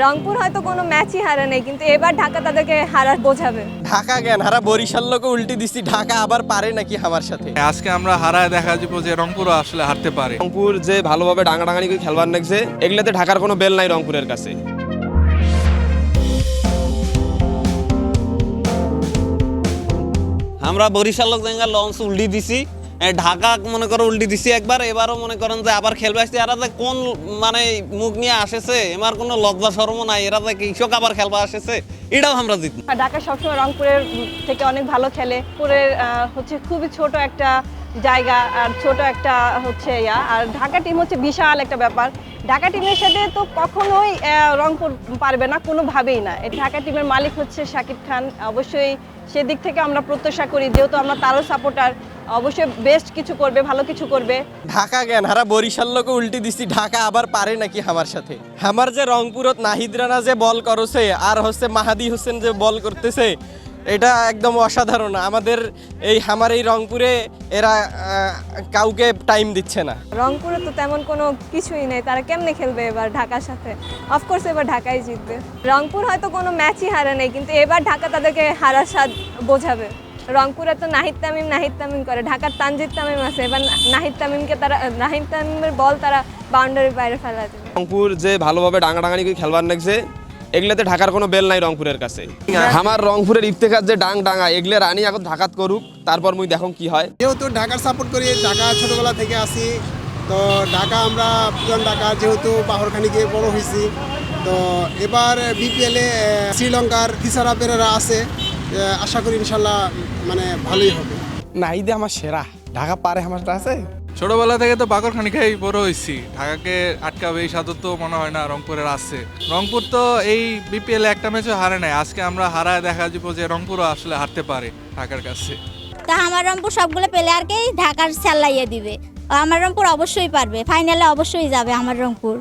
রংপুর হয়তো কোনো ম্যাচই হারে নাই, কিন্তু এবার ঢাকা তাদেরকে হারা বোঝাবে। ঢাকা জ্ঞান হারা বরিশাল লোকে উল্টি দিচ্ছি, ঢাকা আবার পারে নাকি আমার সাথে। আজকে আমরা হারায় দেখা যাবো যে রংপুরও আসলে হারতে পারে। রংপুর যে ভালোভাবে ডাঙাডাঙানি করে খেলবার লাগছে, এগুলাতে ঢাকার কোনো বেল নাই রংপুরের কাছে। আমরা বরিশাল লোক জায়গা লঞ্চ উল্টি দিছি, ঢাকা মনে করো উল্টি দিছি একবার, এবারও মনে করেন যে আবার খেলবে আসছে। এরা যে কোন মানে মুখ নিয়ে আসেছে, এমার কোনো লজ্জা শরম নাই, এরা যে কৃষক আবার খেলবা আসেছে, এটাও আমরা জিতব। ঢাকা সবসময় রংপুরের থেকে অনেক ভালো খেলে। রংপুরের হচ্ছে খুবই ছোট একটা জায়গা আর ছোট একটা হচ্ছে আর ঢাকা টিম হচ্ছে বিশাল একটা ব্যাপার। ঢাকা টিমের সাথে তো কখনোই রংপুর পারবে না, কোনোভাবেই না। এই ঢাকা টিমের মালিক হচ্ছে শাকিব খান, অবশ্যই সেদিক থেকে আমরা প্রত্যাশা করি, যেহেতু আমরা তারও সাপোর্টার, অবশ্যই বেস্ট কিছু করবে, ভালো কিছু করবে। ঢাকা জ্ঞান হারা বরিশাল লোকে উল্টি দিচ্ছি, ঢাকা আবার পারে নাকি আমার সাথে। আমার যে রংপুরত নাহিদ রানা যে বল করছে আর হচ্ছে মাহাদি হোসেন যে বল করতেছে, এটা একদম অসাধারণ। আমাদের আমার এই রংপুরে এরা কাউকে টাইম দিচ্ছে না। রংপুরে তো তেমন কোনো কিছুই নেই, তারা কেমনে খেলবে এবার ঢাকার সাথে? অফকোর্স এবার ঢাকাই জিতবে। রংপুর হয়তো কোনো ম্যাচই হারে নাই, কিন্তু এবার ঢাকা তাদেরকে হারার স্বাদ বোঝাবে। রংপুরে তো নাহিদ তামিম করে, ঢাকার তানজিদ তামিম আছে, এবার নাহিদ তামিমের বল তারা বাউন্ডারির বাইরে ফেলা দেবে। রংপুর যে ভালোভাবে ডাঙাডাঙানি করে খেলবার লাগছে, এগুলাতে ঢাকার কোনো বেল নাই রংপুরের কাছে। আমার রংপুরের ইফতেখার যে ডাঙা এগুলো রানি এখন ঢাকাত করুক, তারপর মুই দেখুন কি হয়। যেহেতু ঢাকার সাপোর্ট করি, ঢাকা ছোটোবেলা থেকে আসি, তো ঢাকা আমরা পুরান ঢাকা, যেহেতু বাহরখানি গিয়ে বড় হয়েছি, তো এবার বিপিএলে শ্রীলঙ্কার থিসারা পেরেরা আছে, আশা করি ইনশাল্লাহ মানে ভালোই হবে। নাহিদে আমার সেরা, ঢাকা পারে আমার আছে। ছোটবেলা থেকে তো বাকরখানি খাই বড় হয়েছি, ঢাকাকে আটকাবে এই সাধু তো মনে হয় না রংপুরের আছে। রংপুর তো এই বিপিএল একটা ম্যাচও হারে নাই, আজকে আমরা হারায় দেখা যাবো যে রংপুরও আসলে হারতে পারে ঢাকার কাছে। তা আমার রংপুর সবগুলো প্লেয়ারকেই ঢাকার স্যালাইয়ে দিবে। আমার রংপুর অবশ্যই পারবে, ফাইনালে অবশ্যই যাবে আমার রংপুর।